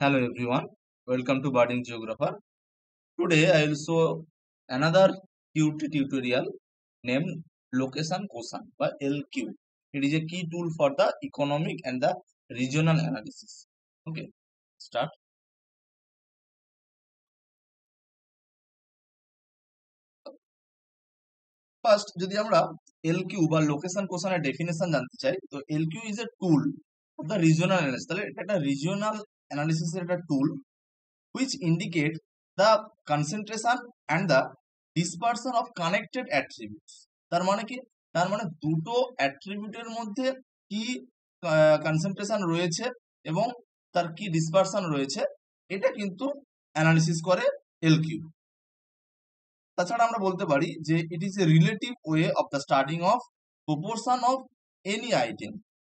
Hello everyone, welcome to Budding Geographer. Today I will show another Qt tutorial named Location Quotient by LQ. It is a key tool for the economic and the regional analysis. Okay, start. First, যদি আমরা LQ বা location কোশ্চেনের definition জানতে চাই, তো LQ is a tool of the regional analysis. তাহলে এটা একটা রিজিওনাল অ্যানালিসিসের একটা টুল which indicate the concentration and the dispersion of connected attributes. তার মানে কি? তার মানে দুটো অ্যাট্রিবিউটের মধ্যে কি কনসেন্ট্রেশন রয়েছে এবং তার কি ডিসপারশন রয়েছে, এটা কিন্তু অ্যানালিসিস করে এলকিউ। তাছাড়া আমরা বলতে পারি যে it is a relative way of the studying of proportion of any item,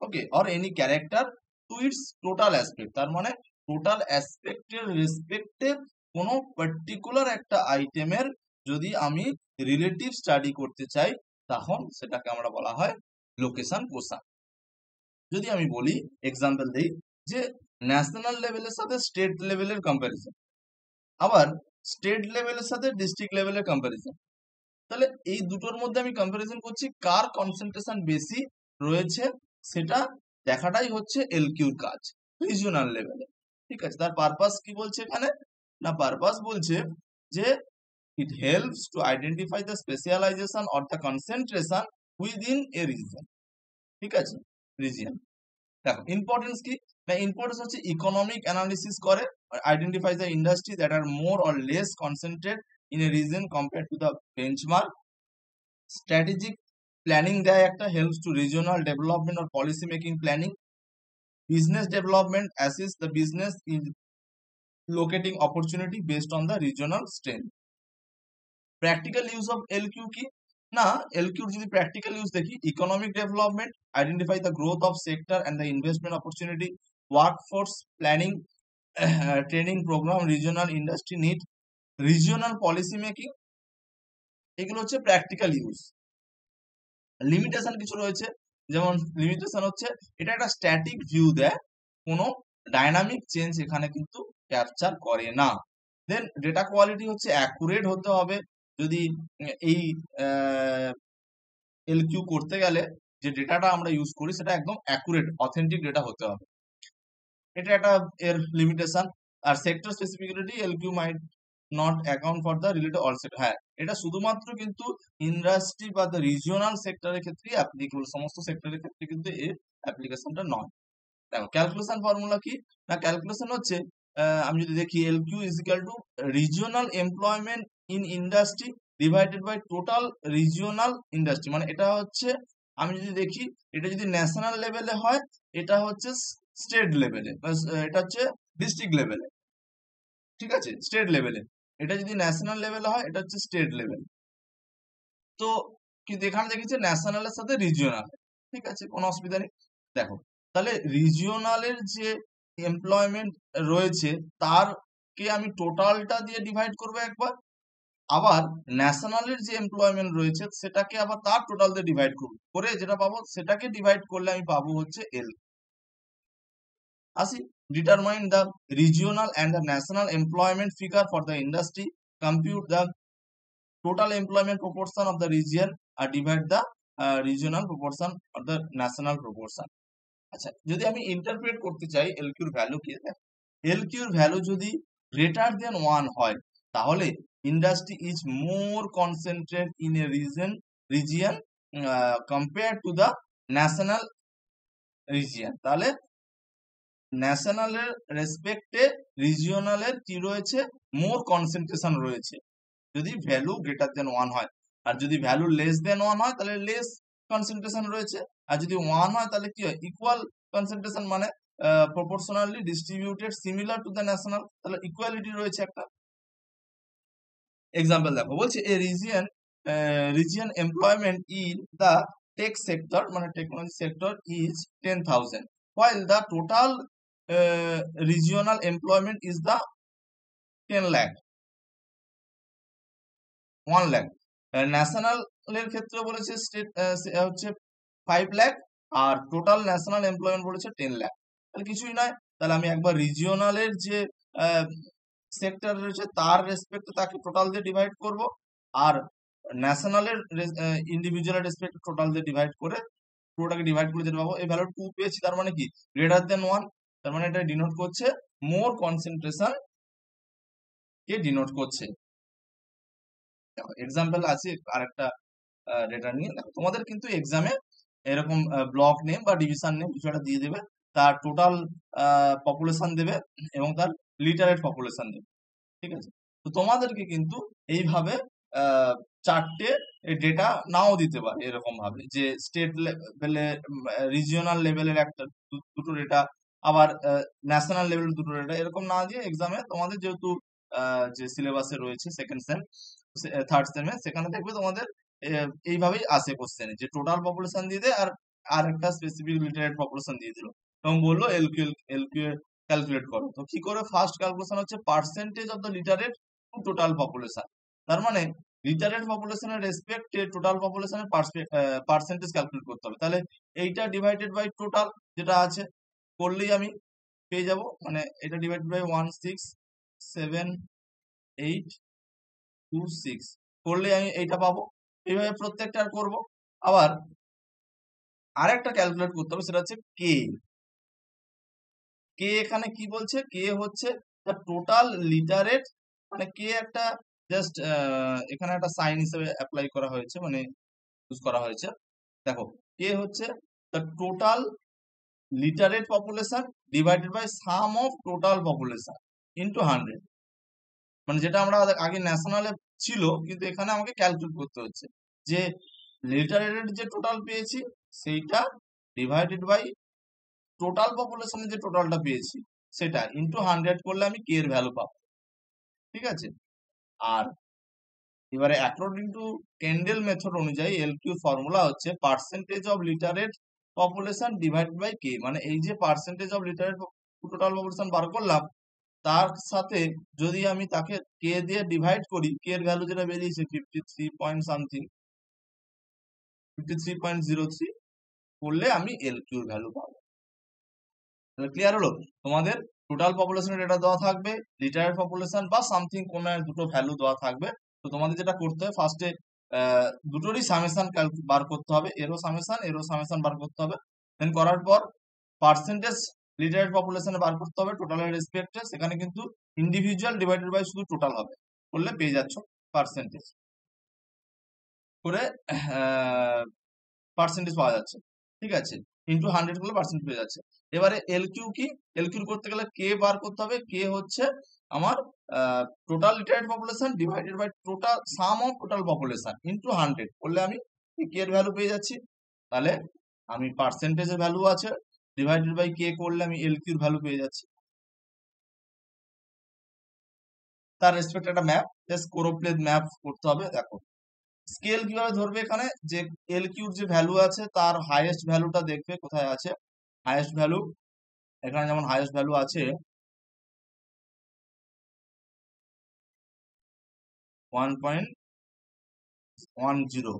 okay, or any character to its total aspect. তার মানে টোটাল অ্যাসপেক্টের রেসপেক্টে কোনো পার্টিকুলার একটা আইটেমের যদি আমি রিলেটিভ স্টাডি করতে চাই, তখন সেটাকে আমরা বলা হয় লোকেশন কোশ্চেন। যদি আমি বলি এক্সাম্পল দেই যে ন্যাশনাল লেভেলের সাথে স্টেট লেভেলের কম্প্যারিজন, আবার স্টেট লেভেলের সাথে ডিস্ট্রিক্ট লেভেলের কম্প্যারিজন, তাহলে এই দুটোর মধ্যে আমি কম্প্যারিজন করছি কার কনসেন্ট্রেশন বেশি রয়েছে, সেটা দেখাটাই হচ্ছে এলকিউর কাজ রিজিওনাল লেভেলে। ঠিক আছে, তার পারপাস কি বলছে এখানে না, পারপাস বলছে যে it helps to identify the specialization or the concentration within a region. ঠিক আছে, রিজিয়ন। দেখো ইম্পর্টেন্স কি না, ইম্পর্টেন্স হচ্ছে ইকোনমিক অ্যানালিসিস করে, identify the industry that are more or less concentrate in a region compare to the benchmark. Strategic planning দেয় একটা, helps to regional development or policy making planning. Business development assist the business in locating opportunity based on the regional strength. Practical use of LQ কি না, এলকিউর যদি practical use দেখি, economic development, identify the growth of sector and the investment opportunity, workforce planning, training program, regional industry need, regional policy making, এগুলো হচ্ছে practical use. Limitation কিছু রয়েছে, যেমন লিমিটেশন হচ্ছে এটা একটা স্ট্যাটিক ভিউ দেয়, কোনো ডাইনামিক চেঞ্জ এখানে কিন্তু ক্যাপচার করে না। দেন ডেটা কোয়ালিটি হচ্ছে অ্যাকুরেট হতে হবে, যদি এই এলকিউ করতে গেলে যে ডেটাটা আমরা ইউজ করি সেটা একদম অ্যাকুরেট অথেন্টিক ডেটা হতে হবে, এটা একটা এর লিমিটেশন। আর sector specificity, LQ might not account for the related all sector. হ্যাঁ, এটা শুধুমাত্র কিন্তু ইন্ডাস্ট্রি বা দ্য রিজিওনাল সেক্টরের ক্ষেত্রে অ্যাপ্লিকেবল, সমস্ত সেক্টরের ক্ষেত্রে কিন্তু এর অ্যাপ্লিকেশনটা নয়। দেখো ক্যালকুলেশন ফর্মুলা কি না, ক্যালকুলেশন হচ্ছে আমি যদি দেখি LQ is equal to regional employment in industry divided by total regional industry. মানে এটা হচ্ছে, আমি যদি দেখি এটা যদি ন্যাশনাল লেভেলে হয়, এটা হচ্ছে স্টেট লেভেলে, এটা হচ্ছে ডিস্ট্রিক্ট লেভেলে। ঠিক আছে, স্টেট লেভেলে। এটা যদি ন্যাশনাল লেভেলে হয়, এটা হচ্ছে স্টেট লেভেল। তো কিন্তু এখানে দেখেছি ন্যাশনালের সাথে রিজিওনাল। ঠিক আছে, কোনো অসুবিধা নেই। দেখো তাহলে রিজিওনালের যে এমপ্লয়মেন্ট রয়েছে তারকে আমি টোটালটা দিয়ে ডিভাইড করবো একবার, আবার ন্যাশনালের যে এমপ্লয়মেন্ট রয়েছে সেটাকে আবার তার টোটাল দিয়ে ডিভাইড করবো, করে যেটা পাবো সেটাকে ডিভাইড করলে আমি পাবো হচ্ছে এল। আসি, determine the regional and the national employment figure for the industry, compute the total employment proportion of the region আর divide the regional proportion or the national proportion। আচ্ছা, যদি আমি ইন্টারপ্রেট করতে চাই এলকিউর ভ্যালু কি, এলকিউর ভ্যালু যদি greater than 1 হয়, তাহলে industry is more concentrate in a region compare to the national region. তাহলে ন্যাশনালের রেসপেক্টে রিজিওনালের কি রয়েছে, মোর কনসেন্ট্রেশন রয়েছে যদি ভ্যালু গ্রেটার দেন 1 হয়। আর যদি ভ্যালু লেস দেন 1 হয় তাহলে লেস কনসেন্ট্রেশন রয়েছে, আর যদি 1 হয় তাহলে কি হয়, ইকুয়াল কনসেন্ট্রেশন, মানে proportionally distributed similar to the national, তাহলে ইকুয়ালিটি রয়েছে একটা। এক্সাম্পল দেখো, বলছে a region employment in the tech sector, মানে technology sector is 10,000 while the total regional employment is the 10 lakh 1 lakh। ন্যাশনালের ক্ষেত্রে বলেছে স্টেট হচ্ছে 5 লাখ, আর টোটাল ন্যাশনাল এমপ্লয়মেন্ট বলেছে 10 লাখ। তাহলে কিছুই নয়, তাহলে আমি একবার রিজিওনালের যে সেক্টর রয়েছে তার রেসপেক্টে তাকে টোটাল দিয়ে ডিভাইড করব, আর ন্যাশনালের ইন্ডিভিজুয়াল রেসপেক্ট টোটাল দিয়ে ডিভাইড করে পুরোটাকে ডিভাইড করে যেতে পাবো। এই ভ্যালু 2 পেয়েছি, তার মানে কি গ্রেটার দেন 1, তার মানে এটা ডিনোট করছে মোর কনসেন্ট্রেশন কে ডিনোট করছে। এক্সাম্পল আছে আরেকটা ডেটা নিয়ে। দেখো তোমাদের কিন্তু এক্সামে এরকম ব্লক নেম বা ডিভিশন নেম কিছু একটা দিয়ে দেবে, তার টোটাল পপুলেশন দেবে এবং তার লিটারেট পপুলেশন দেবে, ঠিক আছে। তো তোমাদেরকে কিন্তু এইভাবে চারটে ডেটা নাও দিতে পারে, এরকম ভাবে যে স্টেট লেভেলে রিজিওনাল লেভেলের একটা দুটো ডেটা, আবার ন্যাশনাল লেভেলের দুটো ডেটা, এরকম না দিয়ে এক্সামে তোমাদের যেহেতু যে সিলেবাসে রয়েছে সেকেন্ড সেম থার্ড সেমে, সেখানে দেখবে তোমাদের এইভাবেই আসে কোশ্চেনে যে টোটাল পপুলেশন দিয়ে দেয় আর একটা স্পেসিফিক লিটারেট পপুলেশন দিয়ে দিল এবং বললো এলকিউ ক্যালকুলেট করো। তো কি করে ফার্স্ট ক্যালকুলেশন হচ্ছে percentage of the literate to total population, তার মানে লিটারেট পপুলেশনের রেসপেক্টে টোটাল পপুলেশনের পার্সেন্টেজ ক্যালকুলেট করতে হবে। তাহলে এইটা ডিভাইডেড বাই টোটাল যেটা আছে করলেই আমি পেয়ে যাব, মানে এটা ডিভাইডেড বাই 16782 6 করলে আমি এইটা পাবো। এইভাবে প্রত্যেকটা করব। আবার আরেকটা ক্যালকুলেট করতে হবে, সেটা হচ্ছে কে। কে এখানে কি বলছে, কে হচ্ছে টোটাল লিটারেট, মানে কে একটা জাস্ট এখানে একটা সাইন হিসেবে অ্যাপ্লাই করা হয়েছে, মানে ইউজ করা হয়েছে। দেখো কে হচ্ছে the total literate population divided by sum of total population into 100, মানে যেটা আমরা আগে ন্যাশনালে ছিল কিন্তু এখানে আমাকে ক্যালকুলেট করতে হচ্ছে যে লিটারেটের যে টোটাল পেয়েছি সেইটা ডিভাইডেড বাই টোটাল পপুলেশনের যে টোটালটা পেয়েছি সেটা ইন্টু 100 করলে আমি কে এর ভ্যালু পাবো, ঠিক আছে। আর এবারে অ্যাকর্ডিং টু কেন্ডেল মেথড অনুযায়ী এলকিউ ফর্মুলা হচ্ছে percentage of literate population divided by K, মানে এই যে percentage of literate total population বার করলাম তার সাথে যদি আমি তাকে কে দিয়ে ডিভাইড করি, কে এর ভ্যালু যেটা বেরিয়েছে 53 পয়েন্ট সামথিং 53.03 করলে আমি এলকিউর ভ্যালু পাবো। তাহলে ক্লিয়ার হলো, তোমাদের টোটাল পপুলেশনের ডেটা দেওয়া থাকবে, লিটারেট পপুলেশন বা সামথিং কোন দুটো ভ্যালু দেওয়া থাকবে। তো তোমাদের যেটা করতে হবে ফার্স্টে দুটোরই সামেশন বার করতে হবে, এরো সামেশন বার করতে হবে। দেন করার পর পার্সেন্টেজ লিটারেট পপুলেশনে বার করতে হবে টোটালের রেসপেক্টে, সেখানে কিন্তু ইন্ডিভিজুয়াল ডিভাইডেড বাই শুধু টোটাল হবে, করলে পেয়ে যাচ্ছ পার্সেন্টেজ করে পার্সেন্টেজ পাওয়া যাচ্ছে, ঠিক আছে। ইন্টু 100 করলে পার্সেন্ট পেয়ে যাচ্ছে। এবারে এলকিউ কি, এলকিউ করতে গেলে কে বার করতে হবে, কে হচ্ছে আমার total literate population divided by total sum of total population into 100 করলে আমি কে এর ভ্যালু পেয়ে যাচ্ছি। তাহলে আমি পার্সেন্টেজের ভ্যালু আছে ডিভাইডেড বাই কে করলে আমি এলকিউর ভ্যালু পেয়ে যাচ্ছি। তার রেসপেক্ট একটা ম্যাপ, জাস্ট কোরোপ্লেথ ম্যাপ করতে হবে। দেখো স্কেল কিভাবে ধরবে, এখানে যে এলকিউর যে ভ্যালু আছে তার হাইয়েস্ট ভ্যালুটা দেখবে কোথায় আছে। হাইয়েস্ট ভ্যালু এখানে যেমন হাইয়েস্ট ভ্যালু আছে 1.10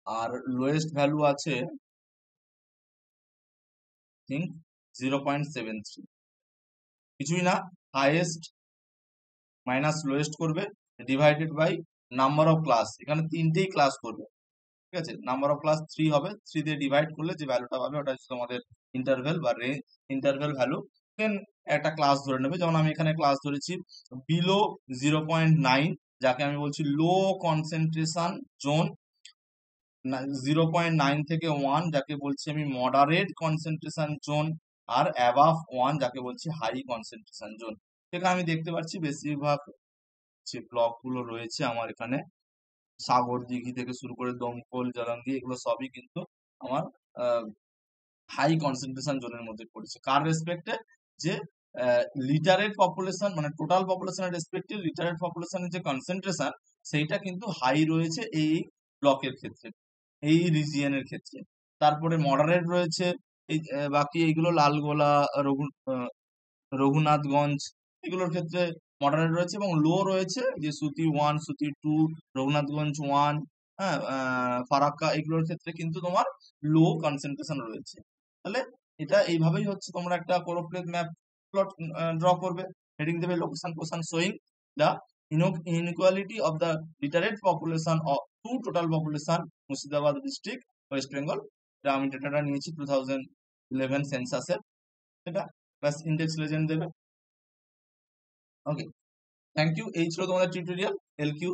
আর লোয়েস্ট ভ্যালু আছে থিঙ্ক 0.73, কিছুই না, হাইয়েস্ট মাইনাস লোয়েস্ট করবে divided by number of class, এখানে তিনটেই ক্লাস করবে, ঠিক আছে। নাম্বার অফ ক্লাস 3 হবে, 3 দিয়ে ডিভাইড করলে যে ভ্যালুটা পাবে ওটা হচ্ছে তোমাদের ইন্টারভ্যাল বা ইন্টারভ্যাল ভ্যালু। দেন একটা ক্লাস ধরে নেবে, যেমন আমি এখানে ক্লাস ধরেছি বিলো 0.9, যাকে আমি বলছি লো কনসেন্ট্রেশন জোন, 0.9 থেকে 1 যাকে বলছি আমি মডারেট কনসেন্ট্রেশন জোন, আর অ্যাবাভ 1 যাকে বলছি হাই কনসেন্ট্রেশন জোন। এখানে আমি দেখতে পাচ্ছি বেশিরভাগ যে ব্লক গুলো রয়েছে আমার এখানে সাগর দিঘি থেকে শুরু করে দমকল জালান্দি এগুলো সবই কিন্তু আমার হাই কনসেন্ট্রেশন জোনের মধ্যে পড়েছে। কার রেসপেক্টে, যে লিটারেট পপুলেশন মানে টোটাল পপুলেশনের রেসপেক্টে লিটারেট পপুলেশনের যে কনসেন্ট্রেশন সেইটা কিন্তু হাই রয়েছে এই ব্লকের ক্ষেত্রে, এই রিজিয়নের ক্ষেত্রে। তারপরে মডারেট রয়েছে এই বাকি এইগুলো লালগোলা, রঘুনাথগঞ্জ এগুলোর ক্ষেত্রে মডারেট রয়েছে, এবং লো রয়েছে যে সুতি 1 সুতি 2 রঘুনাথগঞ্জ 1, হ্যাঁ ফারাক্কা এগুলোর ক্ষেত্রে কিন্তু তোমার লো কনসেন্ট্রেশন রয়েছে। তাহলে এটা এইভাবেই হচ্ছে তোমরা একটা কোরোপ্লেথ ম্যাপ প্লট ড্র করবে। হেডিং দেবে location question showing the inequality of the literate population of to total population Murshidabad district west Bengal. এটা আমি ডেটাটা নিয়েছি 2011 সেন্সাসের, এটা প্লাস ইন্ডেক্স লেজেন্ড দেবে। ওকে, থ্যাংক ইউ। এই ছিল তোমাদের টিউটোরিয়াল এলকিউ